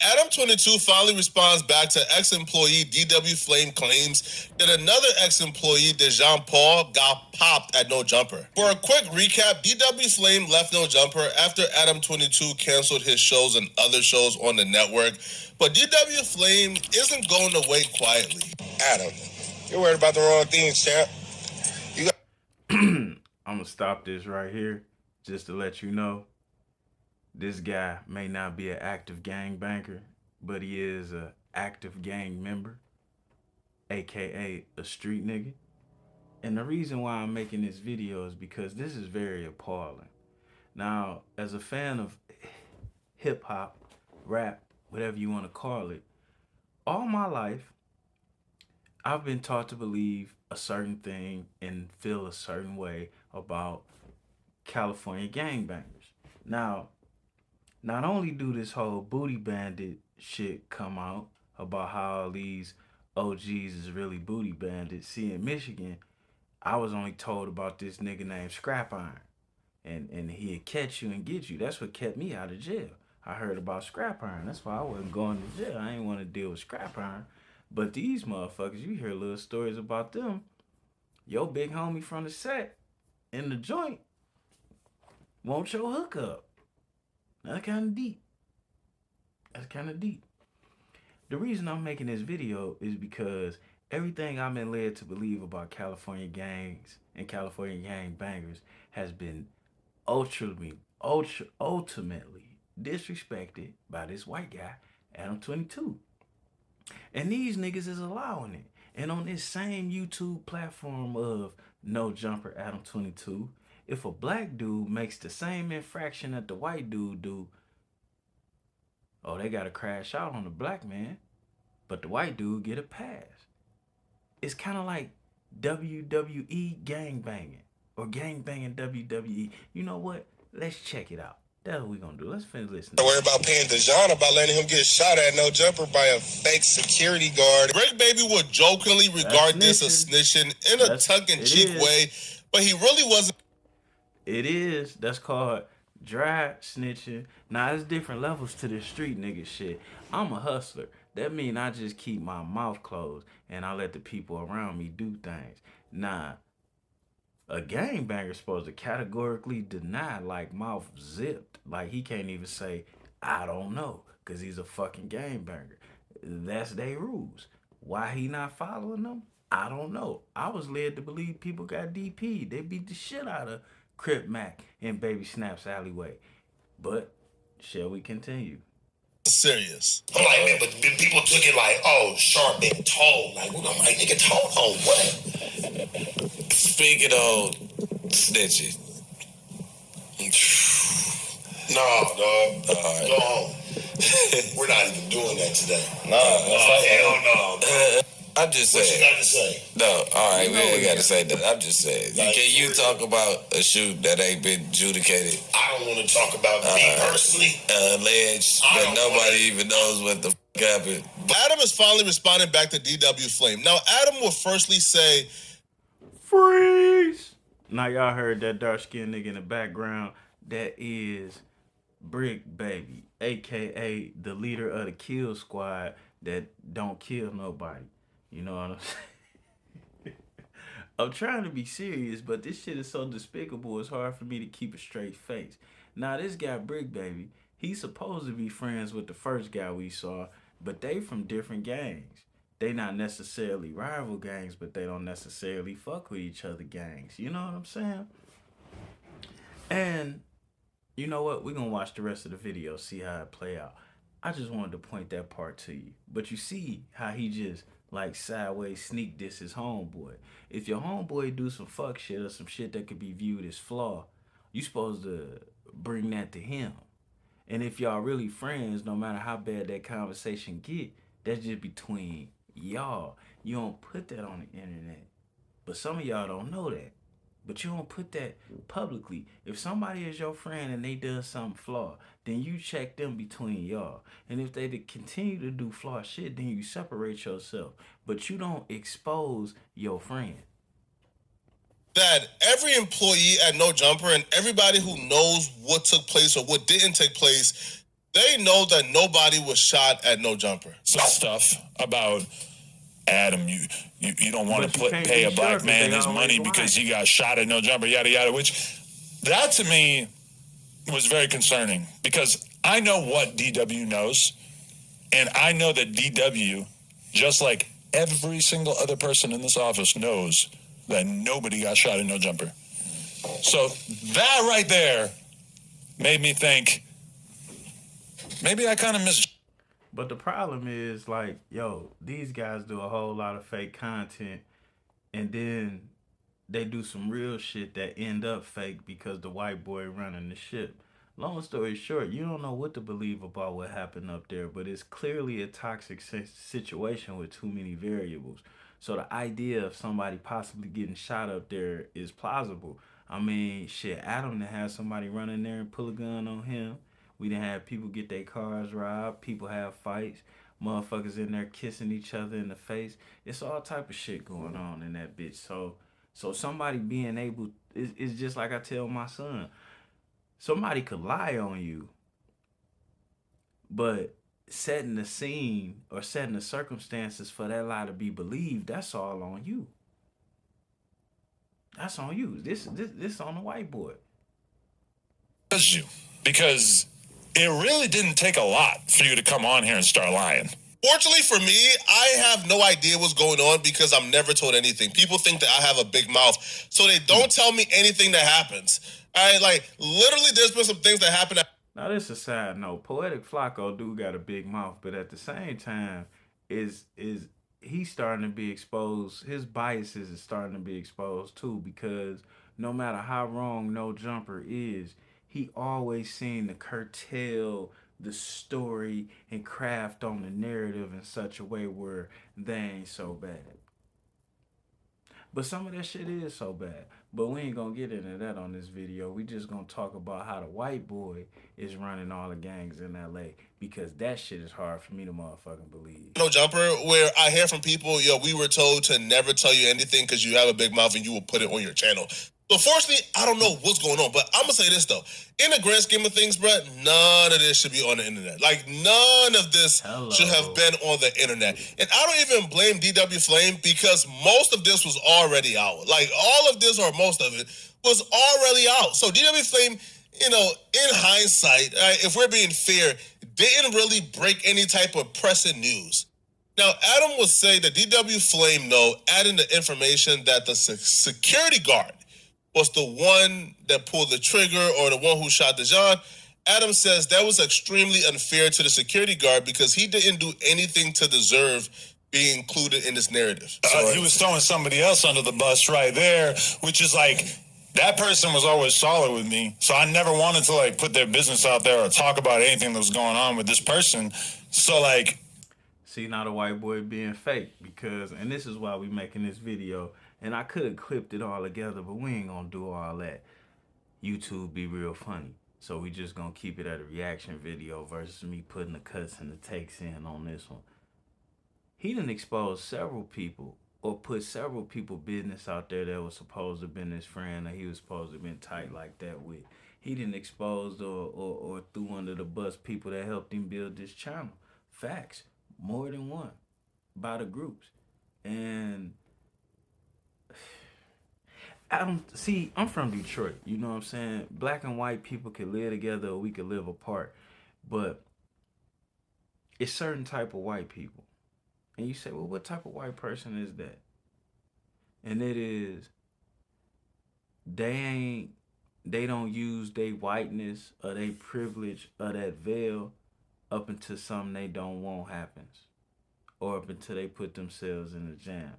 Adam 22 finally responds back to ex-employee DW Flame claims that another ex-employee, DeJean Paul, got popped at No Jumper. For a quick recap, DW Flame left No Jumper after Adam 22 canceled his shows and other shows on the network, but DW Flame isn't going away quietly. Adam, you're worried about the wrong things, champ. You got I'm gonna stop this right here just to let you know this guy may not be an active gangbanger, but he is an active gang member, aka a street nigga. And the reason why I'm making this video is because this is very appalling. Now, as a fan of hip hop, rap, whatever you want to call it, all my life I've been taught to believe a certain thing and feel a certain way about California gangbangers. Now, not only do this whole booty bandit shit come out about how all these OGs is really booty bandits. See, in Michigan, I was only told about this nigga named Scrap Iron. And he'd catch you and get you. That's what kept me out of jail. I heard about Scrap Iron. That's why I wasn't going to jail. I didn't want to deal with Scrap Iron. But these motherfuckers, you hear little stories about them. Your big homie from the set in the joint won't your hook up. That's kind of deep. That's kind of deep. The reason I'm making this video is because everything I've been led to believe about California gangs and California gang bangers has been ultimately disrespected by this white guy, Adam 22. And these niggas is allowing it. And on this same YouTube platform of No Jumper Adam 22, if a black dude makes the same infraction that the white dude do, oh, they gotta crash out on the black man, but the white dude get a pass. It's kind of like WWE gangbanging or gangbanging WWE. You know what? Let's check it out. That's what we gonna do. Let's finish listening. worried about paying DeJean about letting him get shot at No Jumper by a fake security guard. Rick Baby would jokingly regard this as snitching in a tongue-in-cheek way, but he really wasn't. It is. That's called dry snitching. Now, there's different levels to this street nigga shit. I'm a hustler. That mean I just keep my mouth closed and I let the people around me do things. Nah, a gangbanger supposed to categorically deny, like mouth zipped. Like he can't even say, I don't know, because he's a fucking gangbanger. That's their rules. Why he not following them? I don't know. I was led to believe people got DP. They beat the shit out of Crip Mac in Baby Snap's alleyway. But shall we continue? Serious. I'm like, man, but people took it like, oh, Sharp been told. Like, well, I'm like, nigga, told on what? Speaking of snitching. No, dog. Go home. We're not even doing that today. Hell no. I'm just saying. What you got to say? No, all right, we ain't got to say that. I'm just saying. Like, can you talk about a shoot that ain't been adjudicated? I don't want to talk about me personally. Alleged that nobody even knows what the happened. Adam is finally responding back to DW Flame. Now, Adam will firstly say, freeze! Now, y'all heard that dark-skinned nigga in the background. That is Brick Baby, a.k.a. the leader of the kill squad that don't kill nobody. You know what I'm saying? I'm trying to be serious, but this shit is so despicable, it's hard for me to keep a straight face. Now, this guy, Brick Baby, he's supposed to be friends with the first guy we saw, but they from different gangs. They not necessarily rival gangs, but they don't necessarily fuck with each other gangs. You know what I'm saying? And you know what? We're going to watch the rest of the video, see how it play out. I just wanted to point that part to you. But you see how he just like sideways sneak diss his homeboy. If your homeboy do some fuck shit or some shit that could be viewed as flaw, you supposed to bring that to him. And if y'all really friends, no matter how bad that conversation get, that's just between y'all. You don't put that on the internet. But some of y'all don't know that. But you don't put that publicly. If somebody is your friend and they does something flawed, then you check them between y'all. And if they continue to do flawed shit, then you separate yourself. But you don't expose your friend. That every employee at No Jumper and everybody who knows what took place or what didn't take place, They know that nobody was shot at No Jumper. Some stuff about Adam, you don't want to pay a black man his money because he got shot at No Jumper, yada yada. Which that to me was very concerning because I know what DW knows, and I know that DW, just like every single other person in this office, knows that nobody got shot at No Jumper. So that right there made me think maybe I kind of missed. But the problem is, like, yo, these guys do a whole lot of fake content, and then they do some real shit that end up fake because the white boy running the ship. Long story short, you don't know what to believe about what happened up there, but it's clearly a toxic situation with too many variables. So the idea of somebody possibly getting shot up there is plausible. I mean, shit, Adam to have somebody run in there and pull a gun on him. We didn't have people get their cars robbed. People have fights. Motherfuckers in there kissing each other in the face. It's all type of shit going on in that bitch. So somebody being able is just like I tell my son. Somebody could lie on you, but setting the scene or setting the circumstances for that lie to be believed, that's all on you. That's on you. This on the white boy. Because it really didn't take a lot for you to come on here and start lying. Fortunately for me, I have no idea what's going on because I'm never told anything. People think that I have a big mouth, so they don't tell me anything that happens. Literally, there's been some things that happen. Now, this is a side note. Poetic Flacco do got a big mouth, but at the same time, is he's starting to be exposed. His biases is starting to be exposed too, because no matter how wrong No Jumper is, he always seemed to curtail the story and craft on the narrative in such a way where they ain't so bad. But some of that shit is so bad. But we ain't gonna get into that on this video. We just gonna talk about how the white boy is running all the gangs in LA, because that shit is hard for me to motherfucking believe. No Jumper, where I hear from people, yo, we were told to never tell you anything because you have a big mouth and you will put it on your channel. So fortunately, I don't know what's going on, but I'm gonna say this though. In the grand scheme of things, Brett, none of this should be on the internet. Like, none of this should have been on the internet. And I don't even blame DW Flame because most of this was already out. Like, all of this or most of it was already out. So DW Flame, you know, in hindsight, if we're being fair, didn't really break any type of pressing news. Now, Adam would say that DW Flame, though, adding the information that the security guard was the one that pulled the trigger or the one who shot Dejan. Adam says that was extremely unfair to the security guard because he didn't do anything to deserve being included in this narrative. He was throwing somebody else under the bus right there, which is like, that person was always solid with me. So I never wanted to like put their business out there or talk about anything that was going on with this person. So like, see, now the white boy being fake, because, and this is why we making this video, and I could have clipped it all together, but we ain't gonna do all that. YouTube be real funny. So we just gonna keep it at a reaction video versus me putting the cuts and the takes in on this one. He done exposed several people or put several people business out there that was supposed to have been his friend or he was supposed to have been tight like that with. He didn't expose or threw under the bus people that helped him build this channel. Facts. More than one. By the groups. And I'm from Detroit, you know what I'm saying? Black and white people can live together or we can live apart. But it's certain type of white people. And you say, well, what type of white person is that? And it is, they don't use their whiteness or their privilege or that veil up until something they don't want happens. Or up until they put themselves in a jam.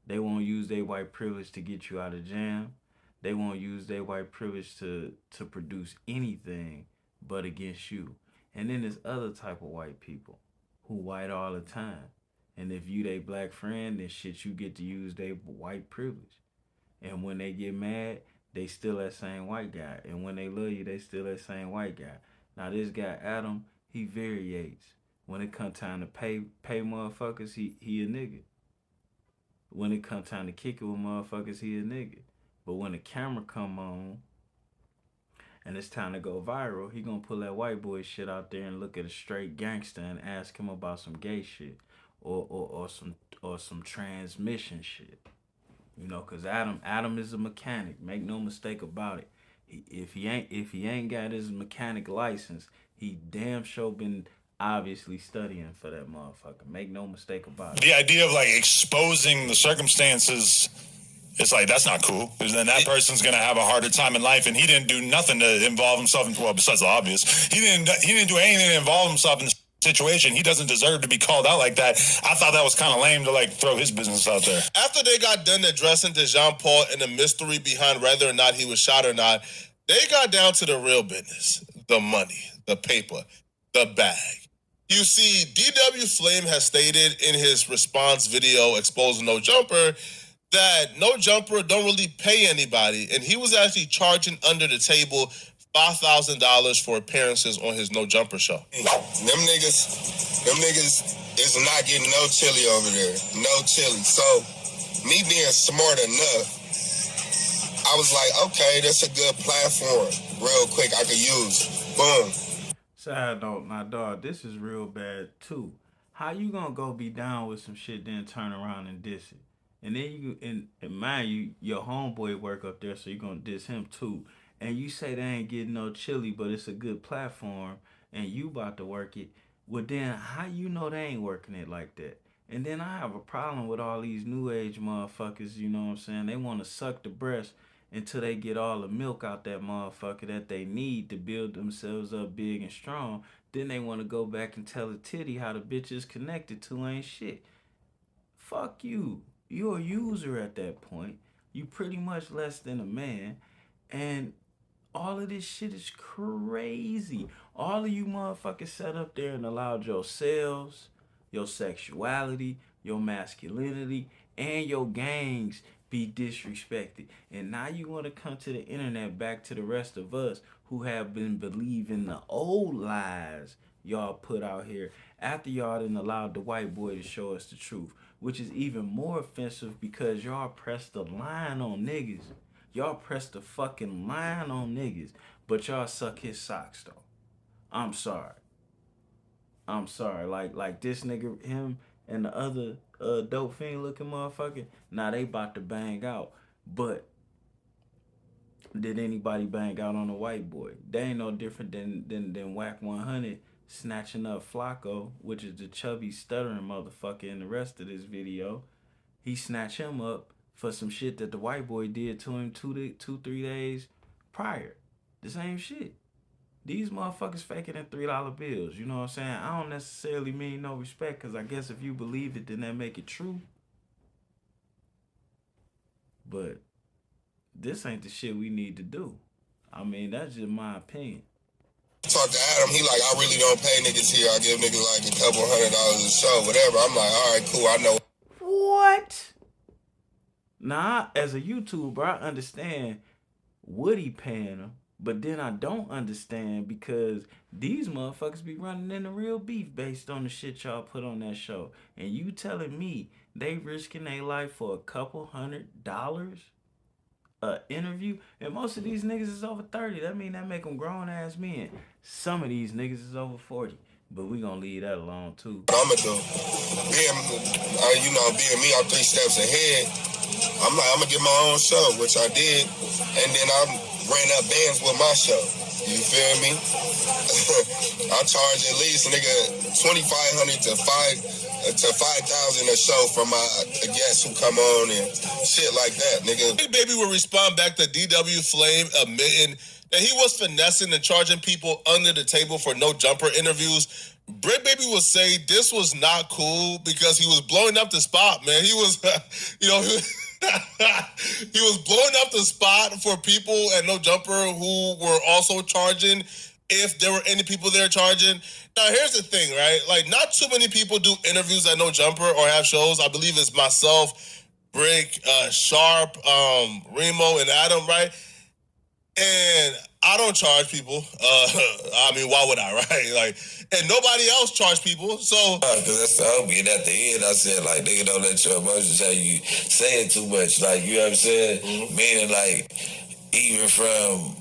They won't use their white privilege to get you out of jam. They won't use their white privilege to produce anything but against you. And then there's other type of white people who white all the time. And if you they black friend, then shit, you get to use their white privilege. And when they get mad, they still that same white guy. And when they love you, they still that same white guy. Now this guy, Adam, he variates. When it come time to pay motherfuckers, he a nigga. When it come time to kick it with motherfuckers, he a nigga. But when the camera come on and it's time to go viral, he gonna pull that white boy shit out there and look at a straight gangster and ask him about some gay shit or some transmission shit. You know, cause Adam is a mechanic. Make no mistake about it. If he ain't got his mechanic license, he damn sure been obviously studying for that motherfucker. Make no mistake about it. The idea of like exposing the circumstances, it's like that's not cool, because then that person's gonna have a harder time in life, and he didn't do nothing to involve himself in. Well, besides the obvious, he didn't do anything to involve himself in the situation. He doesn't deserve to be called out like that. I thought that was kind of lame to like throw his business out there. After they got done addressing Jean Paul and the mystery behind whether or not he was shot or not, they got down to the real business: the money, the paper, the bag. You see, DW Flame has stated in his response video exposing No Jumper that No Jumper don't really pay anybody, and he was actually charging under the table $5,000 for appearances on his No Jumper show. Them niggas is not getting no chili over there. No chili. So, me being smart enough, I was like, okay, that's a good platform. Real quick, I could use. Boom. Side note, my dog, this is real bad too. How you gonna go be down with some shit, then turn around and diss it? And then you, and mind you, your homeboy work up there, so you gonna diss him too. And you say they ain't getting no chili, but it's a good platform, and you about to work it. Well, then how you know they ain't working it like that? And then I have a problem with all these new age motherfuckers, you know what I'm saying? They want to suck the breast until they get all the milk out that motherfucker that they need to build themselves up big and strong. Then they want to go back and tell a titty how the bitch is connected to ain't shit. Fuck you. You're a user at that point. You pretty much less than a man. And all of this shit is crazy. All of you motherfuckers sat up there and allowed yourselves, your sexuality, your masculinity, and your gangs be disrespected. And now you want to come to the internet, back to the rest of us who have been believing the old lies y'all put out here after y'all done allowed the white boy to show us the truth, which is even more offensive because y'all pressed the line on niggas. Y'all pressed the fucking line on niggas, but y'all suck his socks though. I'm sorry. Like this nigga, him and the other dope fiend looking motherfucker, now they about to bang out. But did anybody bang out on a white boy? They ain't no different than Whack 100 snatching up Flacco, which is the chubby stuttering motherfucker in the rest of this video. He snatched him up for some shit that the white boy did to him 3 days prior. The same shit. These motherfuckers faking in $3 bills. You know what I'm saying? I don't necessarily mean no respect, because I guess if you believe it, then that make it true. But this ain't the shit we need to do. I mean, that's just my opinion. Talk to Adam, he like, I really don't pay niggas here. I give niggas like a couple $100 a show, whatever. I'm like, all right, cool, I know. What? Nah, as a YouTuber, I understand what he paying him. But then I don't understand because these motherfuckers be running into real beef based on the shit y'all put on that show. And you telling me they risking their life for a couple $100 a interview? And most of these niggas is over 30. That mean that make them grown ass men. Some of these niggas is over 40. But we gonna leave that alone too. What I'ma do, being me, I'm 3 steps ahead. I'm like, I'm gonna get my own show, which I did. And then I ran up bands with my show. You feel me? I charge at least nigga $2,500 to $5,000 a show for my guests who come on and shit like that, nigga. Big Baby will respond back to DW Flame admitting that he was finessing and charging people under the table for No Jumper interviews. Big Baby will say this was not cool because he was blowing up the spot, man. He was, he was blowing up the spot for people at No Jumper who were also charging, if there were any people there charging. Now, here's the thing, right? Like, not too many people do interviews at No Jumper or have shows. I believe it's myself, Brick, Sharp, Remo, and Adam, right? And I don't charge people. I mean, why would I, right? Like, and nobody else charge people. So, because that's the hope. And at the end, I said, like, nigga, don't let your emotions have you saying too much. Like, you know what I'm saying? Mm-hmm. Meaning, like, even from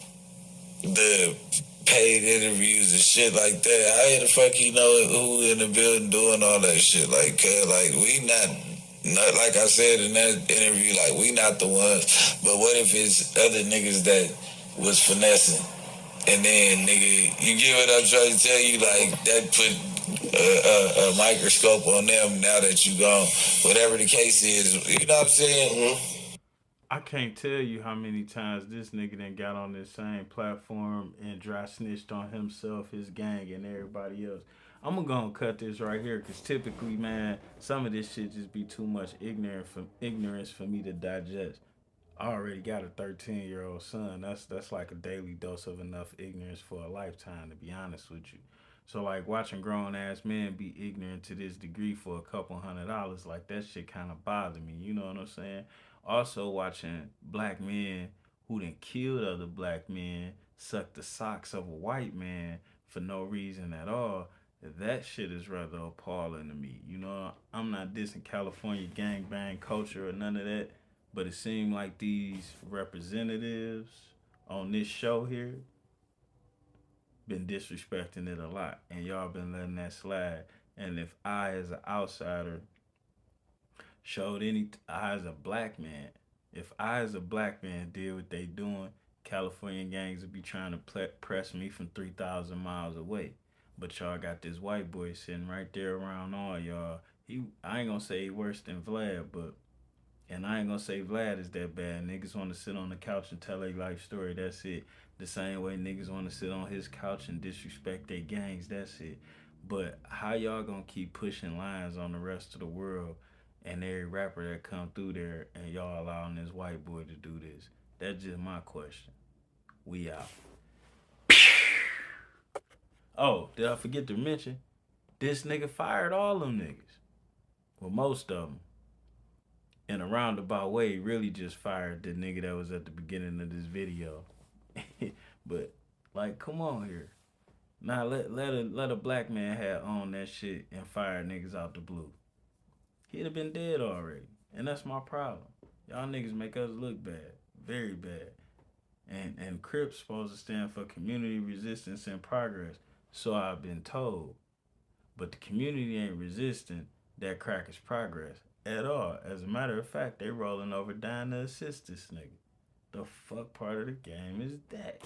the paid interviews and shit like that. How the fuck you know who in the building doing all that shit? Like, we not like I said in that interview, like we not the ones. But what if it's other niggas that was finessing? And then, nigga, you get what I'm trying to tell you? Like, that put a microscope on them now that you gone. Whatever the case is, you know what I'm saying? Mm-hmm. I can't tell you how many times this nigga done got on this same platform and dry snitched on himself, his gang, and everybody else. I'm gonna cut this right here because typically, man, some of this shit just be too much ignorance for me to digest. I already got a 13-year-old son. That's like a daily dose of enough ignorance for a lifetime, to be honest with you. So like watching grown ass men be ignorant to this degree for a couple $100, like that shit kind of bothered me. You know what I'm saying? Also watching black men who done killed other black men suck the socks of a white man for no reason at all. That shit is rather appalling to me. You know, I'm not dissing California gangbang culture or none of that, but it seemed like these representatives on this show here been disrespecting it a lot, and y'all been letting that slide. And if I, as an outsider, showed I as a black man, if I as a black man did what they doing, California gangs would be trying to press me from 3,000 miles away. But y'all got this white boy sitting right there around all y'all. I ain't gonna say he worse than Vlad, but and I ain't gonna say Vlad is that bad. Niggas want to sit on the couch and tell their life story. That's it. The same way niggas want to sit on his couch and disrespect their gangs. That's it. But how y'all gonna keep pushing lines on the rest of the world and every rapper that come through there and y'all allowing this white boy to do this? That's just my question. We out. Oh, did I forget to mention? This nigga fired all them niggas. Well, most of them. In a roundabout way, really just fired the nigga that was at the beginning of this video. But like, come on here. Now let a black man have on that shit and fire niggas out the blue. He'd have been dead already. And that's my problem. Y'all niggas make us look bad. Very bad. And CRIP's supposed to stand for community resistance and progress. So I've been told. But the community ain't resisting that cracker's progress at all. As a matter of fact, they rolling over dying to assist this nigga. The fuck part of the game is that?